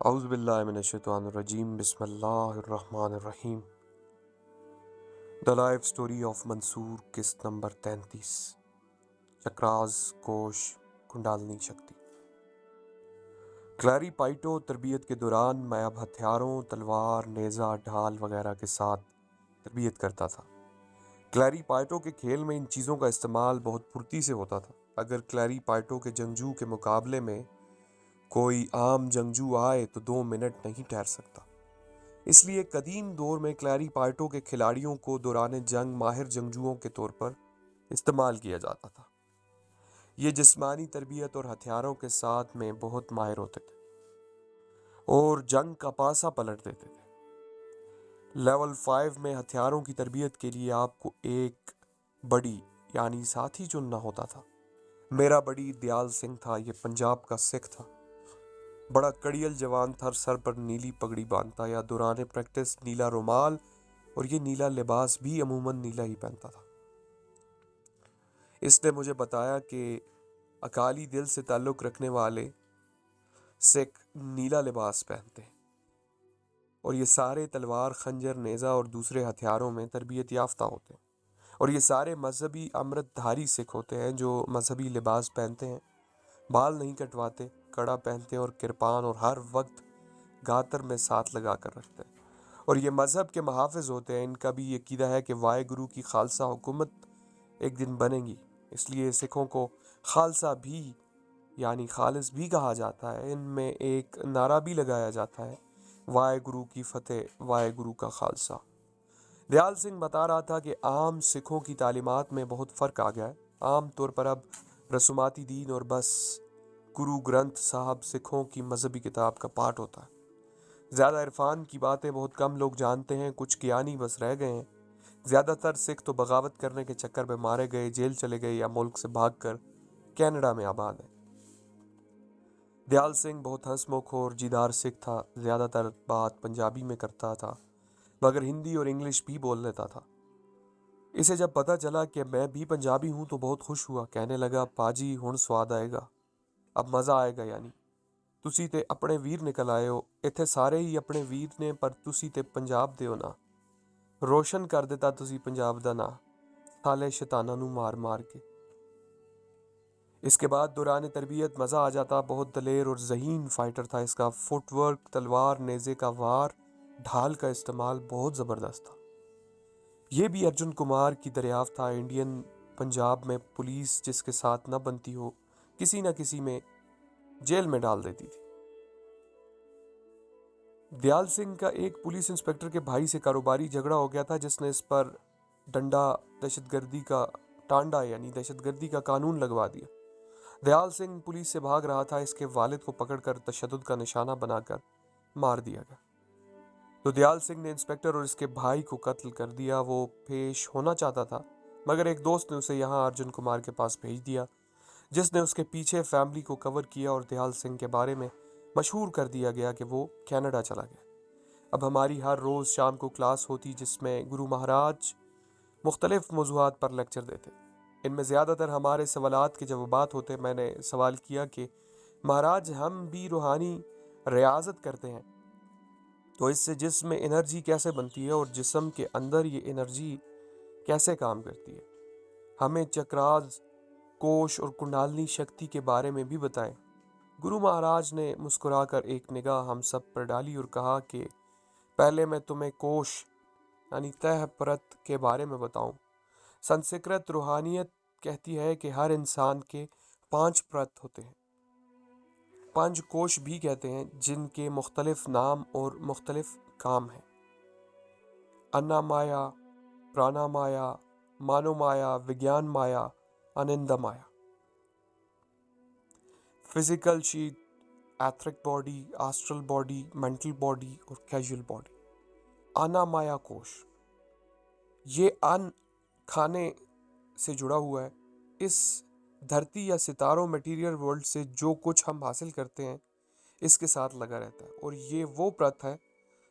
اعوذ باللہ من الشیطان الرجیم بسم اللہ الرحمن الرحیم دا لائف سٹوری آف منصور قسط نمبر 33 چکراز کوش کنڈالنی شکتی۔ کلیری پائٹو تربیت کے دوران میں اب ہتھیاروں تلوار نیزہ ڈھال وغیرہ کے ساتھ تربیت کرتا تھا۔ کلیری پائٹو کے کھیل میں ان چیزوں کا استعمال بہت پھرتی سے ہوتا تھا۔ اگر کلیری پائٹو کے جنگجو کے مقابلے میں کوئی عام جنگجو آئے تو 2 منٹ نہیں ٹھہر سکتا۔ اس لیے قدیم دور میں کلیری پائٹو کے کھلاڑیوں کو دوران جنگ ماہر جنگجوؤں کے طور پر استعمال کیا جاتا تھا۔ یہ جسمانی تربیت اور ہتھیاروں کے ساتھ میں بہت ماہر ہوتے تھے اور جنگ کا پاسا پلٹ دیتے تھے۔ لیول 5 میں ہتھیاروں کی تربیت کے لیے آپ کو ایک بڑی یعنی ساتھی چننا ہوتا تھا۔ میرا بڑی دیال سنگھ تھا۔ یہ پنجاب کا سکھ تھا، بڑا کڑیل جوان تھا، سر پر نیلی پگڑی باندھتا یا دوران پریکٹس نیلا رومال اور یہ نیلا لباس بھی عموماً نیلا ہی پہنتا تھا۔ اس نے مجھے بتایا کہ اکالی دل سے تعلق رکھنے والے سکھ نیلا لباس پہنتے ہیں اور یہ سارے تلوار، خنجر، نیزہ اور دوسرے ہتھیاروں میں تربیت یافتہ ہوتے ہیں، اور یہ سارے مذہبی امرت دھاری سکھ ہوتے ہیں جو مذہبی لباس پہنتے ہیں، بال نہیں کٹواتے، کڑا پہنتے ہیں اور کرپان اور ہر وقت گاتر میں ساتھ لگا کر رکھتے ہیں، اور یہ مذہب کے محافظ ہوتے ہیں۔ ان کا بھی عقیدہ ہے کہ واحے گرو کی خالصہ حکومت ایک دن بنے گی، اس لیے سکھوں کو خالصہ بھی یعنی خالص بھی کہا جاتا ہے۔ ان میں ایک نعرہ بھی لگایا جاتا ہے، واحے گرو کی فتح، واحے گرو کا خالصہ۔ دیال سنگھ بتا رہا تھا کہ عام سکھوں کی تعلیمات میں بہت فرق آ گیا ہے۔ عام طور پر اب رسوماتی دین اور بس گرو گرنتھ صاحب سکھوں کی مذہبی کتاب کا پارٹ ہوتا ہے۔ زیادہ عرفان کی باتیں بہت کم لوگ جانتے ہیں، کچھ گیانی بس رہ گئے ہیں۔ زیادہ تر سکھ تو بغاوت کرنے کے چکر میں مارے گئے، جیل چلے گئے یا ملک سے بھاگ کر کینیڈا میں آباد ہیں۔ دیال سنگھ بہت ہنس مکھ اور جیدار سکھ تھا، زیادہ تر بات پنجابی میں کرتا تھا مگر ہندی اور انگلش بھی بول لیتا تھا۔ اسے جب پتہ چلا کہ میں بھی پنجابی ہوں تو بہت خوش ہوا، کہنے لگا پاجی ہن سواد آئے گا، اب مزہ آئے گا، یعنی تسی تے اپنے ویر نکل آئے ہو، ایتھے سارے ہی اپنے ویر نے پر تسی تے پنجاب دے ہو نا، روشن کر دیتا تسی پنجاب دا نا، سالے شیطاناں نو مار مار کے۔ اس کے بعد دوران تربیت مزہ آ جاتا، بہت دلیر اور ذہین فائٹر تھا۔ اس کا فٹ ورک، تلوار، نیزے کا وار، ڈھال کا استعمال بہت زبردست تھا۔ یہ بھی ارجن کمار کی دریافت تھا۔ انڈین پنجاب میں پولیس جس کے ساتھ نہ بنتی ہو کسی نہ کسی میں جیل میں ڈال دیتی تھی۔ دیال سنگھ کا ایک پولیس انسپکٹر کے بھائی سے کاروباری جھگڑا ہو گیا تھا جس نے اس پر دہشت گردی کا قانون لگوا دیا۔ دیال سنگھ پولیس سے بھاگ رہا تھا، اس کے والد کو پکڑ کر تشدد کا نشانہ بنا کر مار دیا گیا، تو دیال سنگھ نے انسپکٹر اور اس کے بھائی کو قتل کر دیا۔ وہ پیش ہونا چاہتا تھا مگر ایک دوست نے اسے یہاں ارجن کمار کے پاس بھیج دیا جس نے اس کے پیچھے فیملی کو کور کیا اور دیال سنگھ کے بارے میں مشہور کر دیا گیا کہ وہ کینیڈا چلا گیا۔ اب ہماری ہر روز شام کو کلاس ہوتی جس میں گرو مہاراج مختلف موضوعات پر لیکچر دیتے۔ ان میں زیادہ تر ہمارے سوالات کے جوابات ہوتے۔ میں نے سوال کیا کہ مہاراج ہم بھی روحانی ریاضت کرتے ہیں تو اس سے جسم میں انرجی کیسے بنتی ہے اور جسم کے اندر یہ انرجی کیسے کام کرتی ہے؟ ہمیں چکراز، کوش اور کنڈالنی شکتی کے بارے میں بھی بتائیں۔ گرو مہاراج نے مسکرا کر ایک نگاہ ہم سب پر ڈالی اور کہا کہ پہلے میں تمہیں کوش یعنی تہ پرت کے بارے میں بتاؤں۔ سنسکرت روحانیت کہتی ہے کہ ہر انسان کے 5 پرت ہوتے ہیں، 5 کوش بھی کہتے ہیں، جن کے مختلف نام اور مختلف کام ہیں: انا مایا، پرانا مایا، مانو مایا، وگیان مایا، آنندا مایا۔ Physical sheath, etheric body, astral body, mental body اور کیجول باڈی۔ انا مایا کوش یہ ان کھانے سے جڑا ہوا ہے۔ اس دھرتی یا ستاروں میٹیریل ورلڈ سے جو کچھ ہم حاصل کرتے ہیں اس کے ساتھ لگا رہتا ہے، اور یہ وہ پرت ہے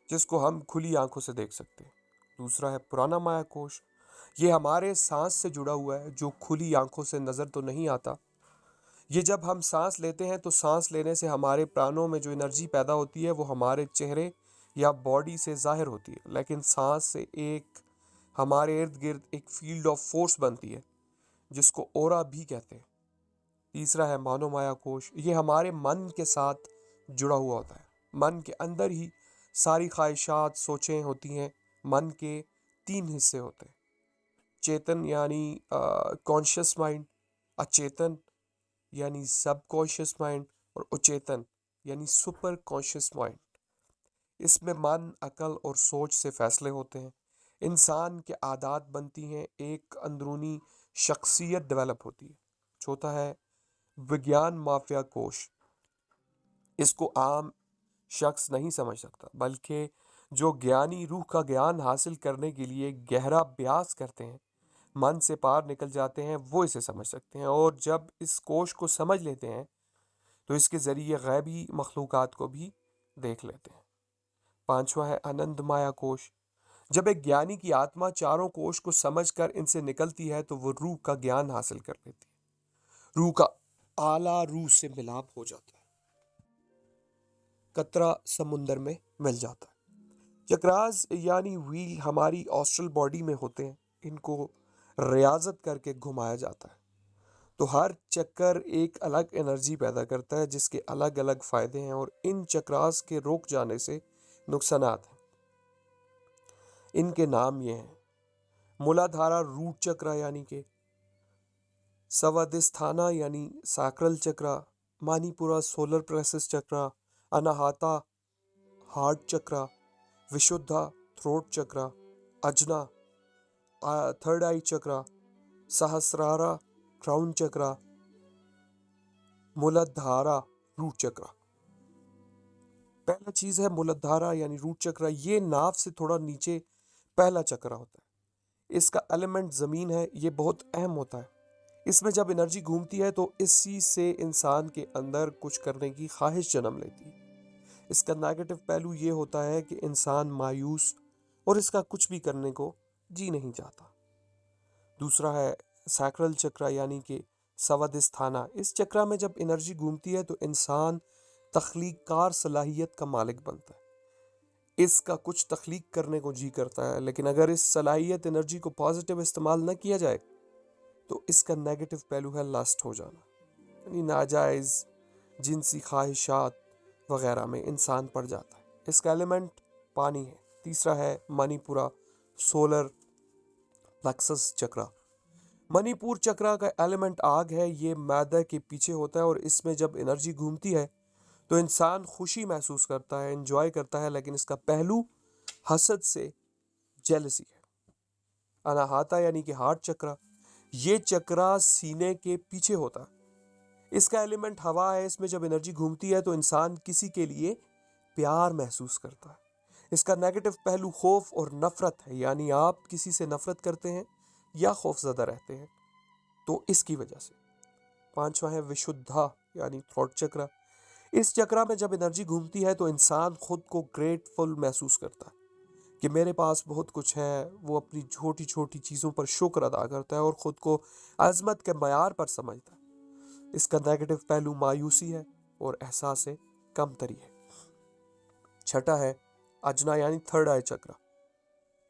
جس کو ہم کھلی آنکھوں سے دیکھ سکتے ہیں۔ دوسرا ہے پرانا مایا کوش، یہ ہمارے سانس سے جڑا ہوا ہے جو کھلی آنکھوں سے نظر تو نہیں آتا، یہ جب ہم سانس لیتے ہیں تو سانس لینے سے ہمارے پرانوں میں جو انرجی پیدا ہوتی ہے وہ ہمارے چہرے یا باڈی سے ظاہر ہوتی ہے، لیکن سانس سے ہمارے ارد گرد ایک فیلڈ آف فورس بنتی ہے جس کو اورا بھی کہتے ہیں۔ تیسرا ہے مانو مایا کوش، یہ ہمارے من کے ساتھ جڑا ہوا ہوتا ہے۔ من کے اندر ہی ساری خواہشات سوچیں ہوتی ہیں۔ من کے 3 حصے ہوتے ہیں، چیتن یعنی کانشیس مائنڈ، اچیتن یعنی سب کانشیس مائنڈ، اور اچیتن یعنی سپر کانشیس مائنڈ۔ اس میں من، عقل اور سوچ سے فیصلے ہوتے ہیں، انسان کے عادات بنتی ہیں، ایک اندرونی شخصیت ڈیولپ ہوتی ہے۔ چوتھا ہے وگیان مافیا کوش، اس کو عام شخص نہیں سمجھ سکتا، بلکہ جو گیانی روح کا گیان حاصل کرنے کے لیے گہرا بیاس کرتے ہیں، من سے پار نکل جاتے ہیں، وہ اسے سمجھ سکتے ہیں، اور جب اس کوش کو سمجھ لیتے ہیں تو اس کے ذریعے غیبی مخلوقات کو بھی دیکھ لیتے ہیں۔ پانچواں ہے آنند مایا کوش، جب ایک گیانی کی آتما چاروں کوش کو سمجھ کر ان سے نکلتی ہے تو وہ روح کا گیان حاصل کر لیتی ہے، روح کا اعلیٰ روح سے ملاپ ہو جاتا ہے، قطرہ سمندر میں مل جاتا ہے۔ چکراز یعنی ویل ہماری آسٹرل باڈی میں ہوتے ہیں، ان کو ریاضت کر کے گھمایا جاتا ہے، تو ہر چکر ایک الگ انرجی پیدا کرتا ہے جس کے الگ الگ فائدے ہیں، اور ان چکراز کے روک جانے سے نقصانات ہیں۔ ان کے نام یہ ہیں: مولادھارا روٹ چکرا یعنی کہ سوادھستھانا یعنی ساکرل چکرا، مانی پورا سولر پلیکسس چکرا، اناہاتا ہارٹ چکرا، وشدھا تھروٹ چکرا، اجنا تھرڈ آئی چکرا، سہسرارا کراؤن چکرا، مولادھارا روٹ چکرا۔ پہلا چیز ہے مولادھارا یعنی روٹ چکرا، یہ ناف سے تھوڑا نیچے پہلا چکرا ہوتا ہے، اس کا ایلیمنٹ زمین ہے، یہ بہت اہم ہوتا ہے۔ اس میں جب انرجی گھومتی ہے تو اسی سے انسان کے اندر کچھ کرنے کی خواہش جنم لیتی ہے۔ اس کا نیگیٹو پہلو یہ ہوتا ہے کہ انسان مایوس اور اس کا کچھ بھی کرنے کو جی نہیں چاہتا۔ دوسرا ہے سیکرل چکرا یعنی کہ سوادھستھانا، اس چکرا میں جب انرجی گھومتی ہے تو انسان تخلیق کار صلاحیت کا مالک بنتا ہے، اس کا کچھ تخلیق کرنے کو جی کرتا ہے، لیکن اگر اس صلاحیت انرجی کو پازیٹیو استعمال نہ کیا جائے تو اس کا نیگیٹو پہلو ہے لسٹ ہو جانا، یعنی ناجائز جنسی خواہشات وغیرہ میں انسان پڑ جاتا ہے۔ اس کا ایلیمنٹ پانی ہے۔ تیسرا ہے منی پورا سولر پلیکسس چکرا، منی پور چکرا کا ایلیمنٹ آگ ہے، یہ معدہ کے پیچھے ہوتا ہے، اور اس میں جب انرجی گھومتی ہے تو انسان خوشی محسوس کرتا ہے، انجوائے کرتا ہے، لیکن اس کا پہلو حسد سے جیلسی ہے۔ اناہاتا یعنی کہ ہارٹ چکرا، یہ چکرا سینے کے پیچھے ہوتا ہے، اس کا ایلیمنٹ ہوا ہے، اس میں جب انرجی گھومتی ہے تو انسان کسی کے لیے پیار محسوس کرتا ہے۔ اس کا نیگیٹو پہلو خوف اور نفرت ہے، یعنی آپ کسی سے نفرت کرتے ہیں یا خوف زدہ رہتے ہیں تو اس کی وجہ سے۔ پانچواں ہے وشدھا یعنی تھروٹ چکرا، اس چکرا میں جب انرجی گھومتی ہے تو انسان خود کو گریٹفل محسوس کرتا ہے کہ میرے پاس بہت کچھ ہے، وہ اپنی چھوٹی چھوٹی چیزوں پر شکر ادا کرتا ہے اور خود کو عظمت کے معیار پر سمجھتا ہے۔ اس کا نیگیٹو پہلو مایوسی ہے اور احساس کم تری ہے۔ چھٹا ہے اجنا یعنی تھرڈ آئی چکرا،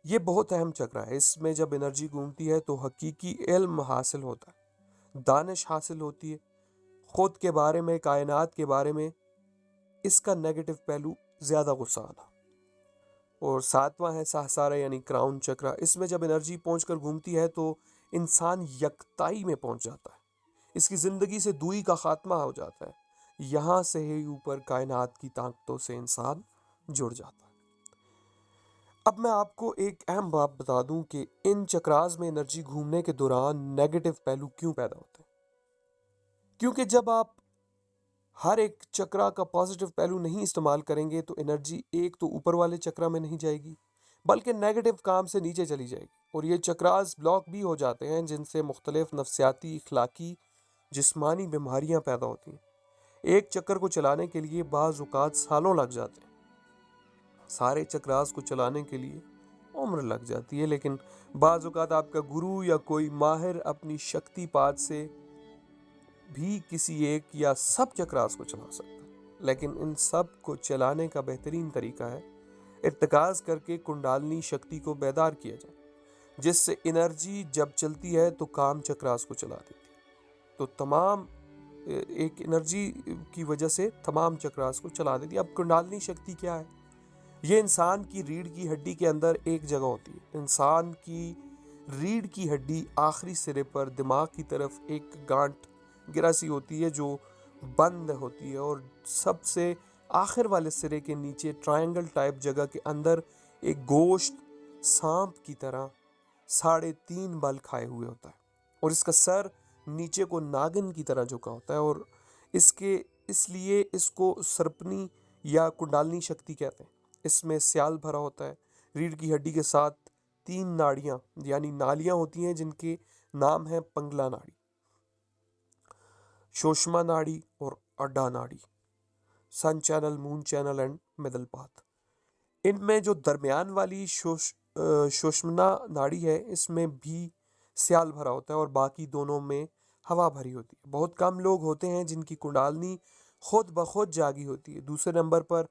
یہ بہت اہم چکرا ہے، اس میں جب انرجی گھومتی ہے تو حقیقی علم حاصل ہوتا ہے، دانش حاصل ہوتی ہے، خود کے بارے میں، کائنات کے بارے میں۔ اس کا نیگیٹو پہلو زیادہ غصہ آنا۔ اور ساتواں ہے سہسارا یعنی کراؤن چکرا، اس میں جب انرجی پہنچ کر گھومتی ہے تو انسان یکتائی میں پہنچ جاتا ہے، اس کی زندگی سے دوئی کا خاتمہ ہو جاتا ہے، یہاں سے ہی اوپر کائنات کی طاقتوں سے انسان جڑ جاتا ہے۔ اب میں آپ کو ایک اہم بات بتا دوں کہ ان چکراز میں انرجی گھومنے کے دوران نیگیٹو پہلو کیوں پیدا ہوتے ہیں۔ کیونکہ جب آپ ہر ایک چکرا کا پازیٹیو پہلو نہیں استعمال کریں گے تو انرجی ایک تو اوپر والے چکرا میں نہیں جائے گی بلکہ نیگیٹو کام سے نیچے چلی جائے گی، اور یہ چکراز بلاک بھی ہو جاتے ہیں جن سے مختلف نفسیاتی، اخلاقی، جسمانی بیماریاں پیدا ہوتی ہیں۔ ایک چکر کو چلانے کے لیے بعض اوقات سالوں لگ جاتے ہیں، سارے چکراز کو چلانے کے لیے عمر لگ جاتی ہے، لیکن بعض اوقات آپ کا گرو یا کوئی ماہر اپنی شکتی پات سے بھی کسی ایک یا سب چکراس کو چلا سکتا ہے، لیکن ان سب کو چلانے کا بہترین طریقہ ہے ارتکاز کر کے کنڈالنی شکتی کو بیدار کیا جائے، جس سے انرجی جب چلتی ہے تو کام چکراس کو چلا دیتی ہے، تو تمام ایک انرجی کی وجہ سے تمام چکراس کو چلا دیتی ہے۔ اب کنڈالنی شکتی کیا ہے؟ یہ انسان کی ریڑھ کی ہڈی کے اندر ایک جگہ ہوتی ہے۔ انسان کی ریڑھ کی ہڈی آخری سرے پر دماغ کی طرف ایک گانٹھ گرا سی ہوتی ہے جو بند ہوتی ہے، اور سب سے آخر والے سرے کے نیچے ٹرائنگل ٹائپ جگہ کے اندر ایک گوشت سانپ کی طرح 3.5 بل کھائے ہوئے ہوتا ہے، اور اس کا سر نیچے کو ناگن کی طرح جھکا ہوتا ہے، اور اس لیے اس کو سرپنی یا کنڈالنی شکتی کہتے ہیں۔ اس میں سیال بھرا ہوتا ہے۔ ریڑھ کی ہڈی کے ساتھ 3 ناڑیاں یعنی نالیاں ہوتی ہیں، جن کے نام ہیں پنگلا ناڑی، شوشما ناڑی اور اڈا ناڑی، sun channel, moon channel and middle path. ان میں جو درمیان والی شوشمنا ناڑی ہے، اس میں بھی سیال بھرا ہوتا ہے، اور باقی دونوں میں ہوا بھری ہوتی ہے۔ بہت کم لوگ ہوتے ہیں جن کی کنڈالنی خود بخود جاگی ہوتی ہے۔ دوسرے نمبر پر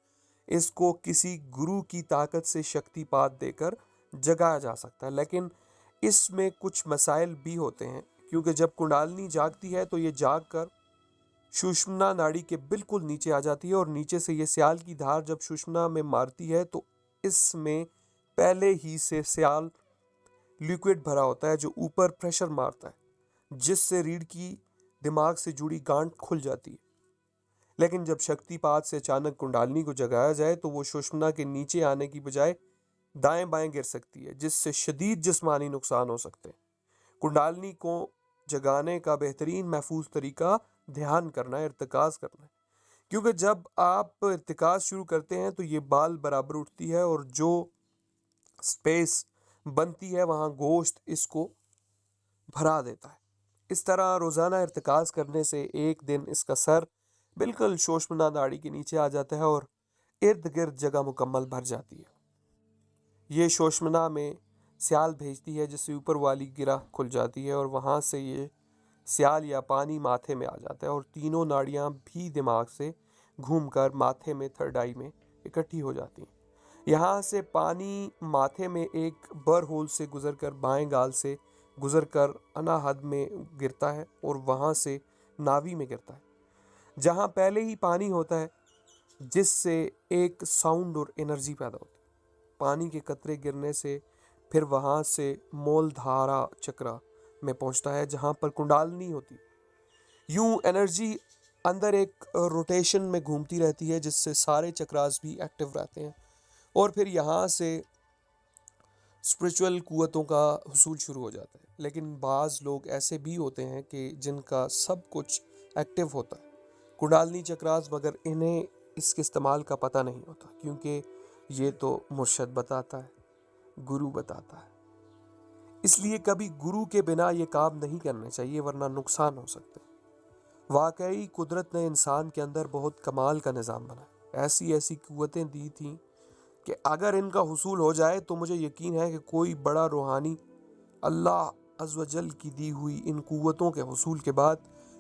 اس کو کسی گرو کی طاقت سے شکتی پات دے کر جگایا جا سکتا ہے، لیکن اس میں کچھ مسائل بھی ہوتے ہیں، کیونکہ جب کنڈالنی جاگتی ہے تو یہ جاگ کر سوشمنا ناڑی کے بالکل نیچے آ جاتی ہے، اور نیچے سے یہ سیال کی دھار جب سوشمنا میں مارتی ہے تو اس میں پہلے ہی سے سیال لیکوڈ بھرا ہوتا ہے جو اوپر پریشر مارتا ہے، جس سے ریڑھ کی دماغ سے جڑی گانٹھ کھل جاتی ہے۔ لیکن جب شکتی پات سے اچانک کنڈالنی کو جگایا جائے تو وہ سوشمنا کے نیچے آنے کی بجائے دائیں بائیں گر سکتی ہے، جس سے شدید جسمانی نقصان ہو سکتے ہیں۔ کنڈالنی کو جگانے کا بہترین محفوظ طریقہ دھیان کرنا ہے، ارتکاز کرنا ہے، کیونکہ جب آپ ارتکاز شروع کرتے ہیں تو یہ بال برابر اٹھتی ہے، اور جو سپیس بنتی ہے وہاں گوشت اس کو بھرا دیتا ہے۔ اس طرح روزانہ ارتکاز کرنے سے ایک دن اس کا سر بالکل سوشمنا ناڑی کے نیچے آ جاتا ہے، اور ارد گرد جگہ مکمل بھر جاتی ہے۔ یہ سوشمنا میں سیال بھیجتی ہے، جس سے اوپر والی گرہ کھل جاتی ہے، اور وہاں سے یہ سیال یا پانی ماتھے میں آ جاتا ہے، اور تینوں ناڑیاں بھی دماغ سے گھوم کر ماتھے میں تھرڈ آئی میں اکٹھی ہو جاتی ہیں۔ یہاں سے پانی ماتھے میں ایک بر ہول سے گزر کر بائیں گال سے گزر کر اناہد میں گرتا ہے، اور وہاں سے ناوی میں گرتا ہے، جہاں پہلے ہی پانی ہوتا ہے، جس سے ایک ساؤنڈ اور انرجی پیدا ہوتی ہے۔ پانی کے قطرے گرنے سے پھر وہاں سے مول دھارا چکرا میں پہنچتا ہے، جہاں پر کنڈالنی ہوتی ہے۔ یوں انرجی اندر ایک روٹیشن میں گھومتی رہتی ہے، جس سے سارے چکراس بھی ایکٹیو رہتے ہیں، اور پھر یہاں سے اسپرچول قوتوں کا حصول شروع ہو جاتا ہے۔ لیکن بعض لوگ ایسے بھی ہوتے ہیں کہ جن کا سب کچھ ایکٹیو ہوتا ہے کنڈالنی چکراس، مگر انہیں اس کے استعمال کا پتہ نہیں ہوتا، کیونکہ یہ تو مرشد بتاتا ہے، گرو بتاتا ہے۔ اس لیے کبھی گرو کے بنا یہ کام نہیں کرنے چاہیے، ورنہ نقصان ہو سکتے ہیں۔ واقعی قدرت نے انسان کے اندر بہت کمال کا نظام بنایا، ایسی قوتیں دی تھیں کہ اگر ان کا حصول ہو جائے تو مجھے یقین ہے کہ کوئی بڑا روحانی اللہ عز و جل کی دی ہوئی ان قوتوں کے حصول کے بعد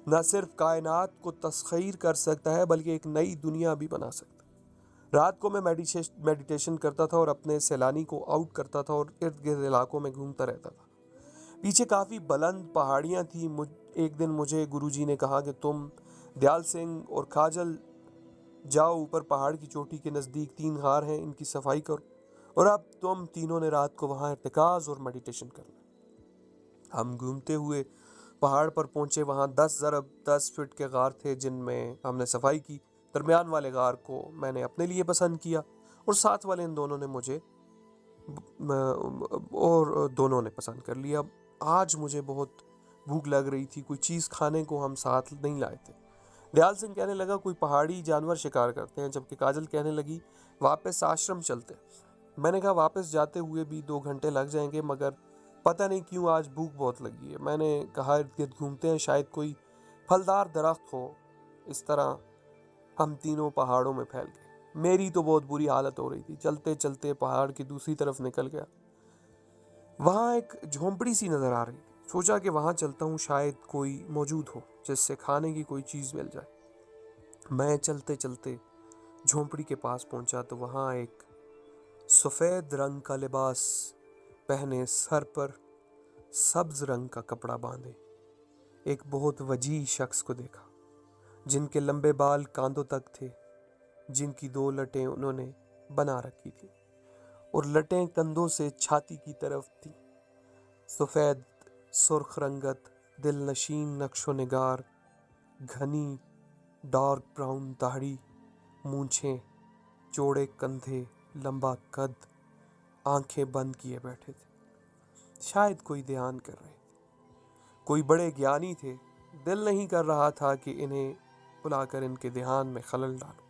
نہ صرف کائنات کو تسخیر کر سکتا ہے بلکہ ایک نئی دنیا بھی بنا سکتا ہے۔ رات کو میں میڈیٹیشن کرتا تھا اور اپنے سیلانی کو آؤٹ کرتا تھا اور ارد گرد علاقوں میں گھومتا رہتا تھا۔ پیچھے کافی بلند پہاڑیاں تھیں۔ ایک دن مجھے گرو جی نے کہا کہ تم دیال سنگھ اور کاجل جاؤ، اوپر پہاڑ کی چوٹی کے نزدیک 3 غار ہیں، ان کی صفائی کرو، اور اب تم تینوں نے رات کو وہاں ارتکاز اور میڈیٹیشن کرنا۔ ہم گھومتے ہوئے پہاڑ پر پہنچے۔ وہاں 10 ضرب 10 فٹ کے غار تھے جن میں ہم نے صفائی کی۔ درمیان والے غار کو میں نے اپنے لیے پسند کیا، اور ساتھ والے ان دونوں نے مجھے اور دونوں نے پسند کر لیا۔ آج مجھے بہت بھوک لگ رہی تھی، کوئی چیز کھانے کو ہم ساتھ نہیں لائے تھے۔ دیال سنگھ کہنے لگا کوئی پہاڑی جانور شکار کرتے ہیں، جبکہ کاجل کہنے لگی واپس آشرم چلتے ہیں۔ میں نے کہا واپس جاتے ہوئے بھی 2 گھنٹے لگ جائیں گے، مگر پتہ نہیں کیوں آج بھوک بہت لگی ہے۔ میں نے کہا ارد گرد گھومتے ہیں، شاید کوئی پھلدار درخت ہو۔ اس طرح ہم تینوں پہاڑوں میں پھیل گئے۔ میری تو بہت بری حالت ہو رہی تھی۔ چلتے چلتے پہاڑ کی دوسری طرف نکل گیا۔ وہاں ایک جھونپڑی سی نظر آ رہی تھی۔ سوچا کہ وہاں چلتا ہوں، شاید کوئی موجود ہو۔ جس سے کھانے کی کوئی چیز مل جائے۔ میں چلتے چلتے جھونپڑی کے پاس پہنچا تو وہاں ایک سفید رنگ کا لباس پہنے، سر پر سبز رنگ کا کپڑا باندھے ایک بہت وجیح شخص کو دیکھا، جن کے لمبے بال کاندھوں تک تھے، جن کی 2 لٹیں انہوں نے بنا رکھی تھی اور لٹیں کندھوں سے چھاتی کی طرف تھی۔ سفید سرخ رنگت، دل نشین نقش و نگار، گھنی ڈارک براؤن داڑھی، مونچھیں، چوڑے کندھے، لمبا قد، آنکھیں بند کیے بیٹھے تھے، شاید کوئی دھیان کر رہے تھے، کوئی بڑے گیانی تھے۔ دل نہیں کر رہا تھا کہ انہیں بلا کر ان کے دھیان میں خلل ڈالوں،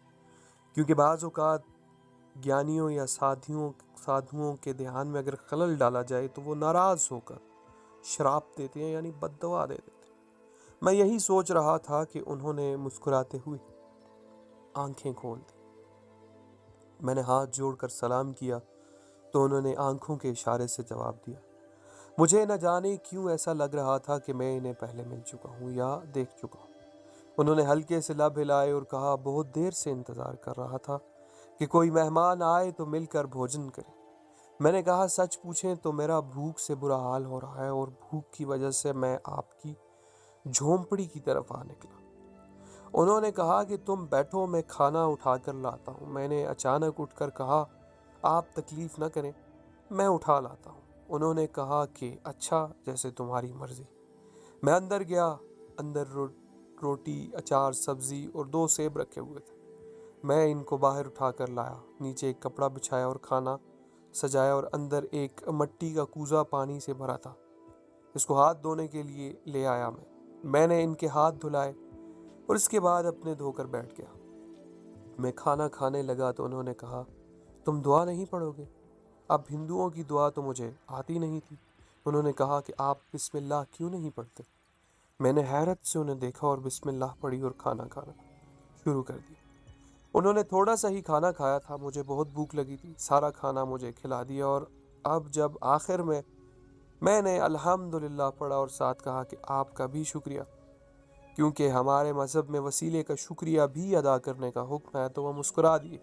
کیونکہ بعض اوقات گیانیوں یا سادھوؤں کے دھیان میں اگر خلل ڈالا جائے تو وہ ناراض ہو کر شراپ دیتے ہیں، یعنی بد دعا دے دیتے ہیں۔ میں یہی سوچ رہا تھا کہ انہوں نے مسکراتے ہوئے آنکھیں کھول دی۔ میں نے ہاتھ جوڑ کر سلام کیا تو انہوں نے آنکھوں کے اشارے سے جواب دیا۔ مجھے نہ جانے کیوں ایسا لگ رہا تھا کہ میں انہیں پہلے مل چکا ہوں یا دیکھ چکا ہوں۔ انہوں نے ہلکے سے لب ہلائے اور کہا، بہت دیر سے انتظار کر رہا تھا کہ کوئی مہمان آئے تو مل کر بھوجن کریں۔ میں نے کہا، سچ پوچھیں تو میرا بھوک سے برا حال ہو رہا ہے اور بھوک کی وجہ سے میں آپ کی جھونپڑی کی طرف آ نکلا۔ انہوں نے کہا کہ تم بیٹھو، میں کھانا اٹھا کر لاتا ہوں۔ میں نے اچانک اٹھ کر کہا، آپ تکلیف نہ کریں، میں اٹھا لاتا ہوں۔ انہوں نے کہا کہ اچھا، جیسے تمہاری مرضی۔ میں اندر گیا۔ اندر روٹی، اچار، سبزی اور 2 سیب رکھے ہوئے تھے۔ میں ان کو باہر اٹھا کر لایا، نیچے ایک کپڑا بچھایا اور کھانا سجایا، اور اندر ایک مٹی کا کوزہ پانی سے بھرا تھا، اس کو ہاتھ دھونے کے لیے لے آیا۔ میں نے ان کے ہاتھ دھلائے اور اس کے بعد اپنے دھو کر بیٹھ گیا۔ میں کھانا کھانے لگا تو انہوں نے کہا، تم دعا نہیں پڑھو گے؟ اب ہندوؤں کی دعا تو مجھے آتی نہیں تھی۔ انہوں نے کہا کہ آپ بسم اللہ کیوں نہیں پڑھتے؟ میں نے حیرت سے انہیں دیکھا اور بسم اللہ پڑھی اور کھانا کھانا شروع کر دیا۔ انہوں نے تھوڑا سا ہی کھانا کھایا تھا، مجھے بہت بھوک لگی تھی، سارا کھانا مجھے کھلا دیا، اور اب جب آخر میں نے الحمدللہ پڑھا اور ساتھ کہا کہ آپ کا بھی شکریہ، کیونکہ ہمارے مذہب میں وسیلے کا شکریہ بھی ادا کرنے کا حکم ہے، تو وہ مسکرا دیے۔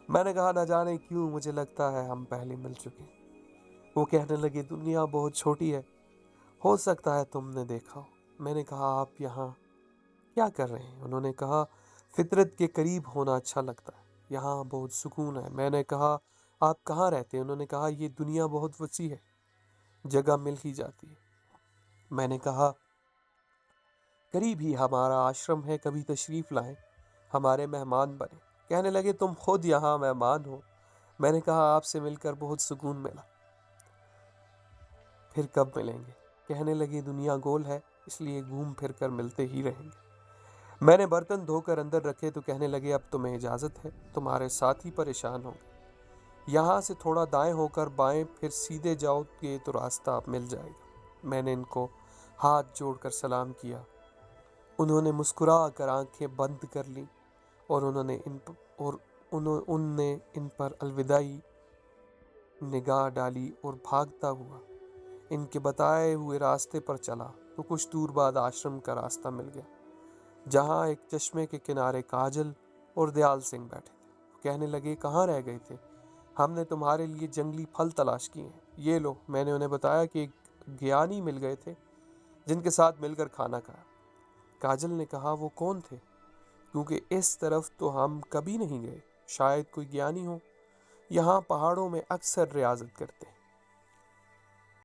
میں نے کہا، نہ جانے کیوں مجھے لگتا ہے ہم پہلے مل چکے ہیں۔ وہ کہنے لگے، دنیا بہت چھوٹی ہے، ہو سکتا ہے تم نے دیکھا ہو۔ میں نے کہا، آپ یہاں کیا کر رہے ہیں؟ انہوں نے کہا، فطرت کے قریب ہونا اچھا لگتا ہے، یہاں بہت سکون ہے۔ میں نے کہا، آپ کہاں رہتے ہیں؟ انہوں نے کہا، یہ دنیا بہت وسیع ہے، جگہ مل ہی جاتی ہے۔ میں نے کہا، قریب ہی ہمارا آشرم ہے، کبھی تشریف لائیں، ہمارے مہمان بنیں۔ کہنے لگے، تم خود یہاں مہمان ہو۔ میں نے کہا، آپ سے مل کر بہت سکون ملا، پھر کب ملیں گے؟ کہنے لگے، دنیا گول ہے، اس لیے گھوم پھر کر ملتے ہی رہیں گے۔ میں نے برتن دھو کر اندر رکھے تو کہنے لگے، اب تمہیں اجازت ہے، تمہارے ساتھی پریشان ہوں گے، یہاں سے تھوڑا دائیں ہو کر بائیں، پھر سیدھے جاؤ گے تو راستہ مل جائے گا۔ میں نے ان کو ہاتھ جوڑ کر سلام کیا۔ انہوں نے مسکرا کر آنکھیں بند کر لیں اور ان نے ان پر الوداعی نگاہ ڈالی اور بھاگتا ہوا ان کے بتائے ہوئے راستے پر چلا تو کچھ دور بعد آشرم کا راستہ مل گیا، جہاں ایک چشمے کے کنارے کاجل اور دیال سنگھ بیٹھے تھے۔ وہ کہنے لگے، کہاں رہ گئے تھے؟ ہم نے تمہارے لیے جنگلی پھل تلاش کیے ہیں، یہ لو۔ میں نے انہیں بتایا کہ ایک گیانی مل گئے تھے جن کے ساتھ مل کر کھانا کھایا۔ کاجل نے کہا، وہ کون تھے؟ کیونکہ اس طرف تو ہم کبھی نہیں گئے، شاید کوئی گیانی ہو، یہاں پہاڑوں میں اکثر ریاضت کرتے ہیں۔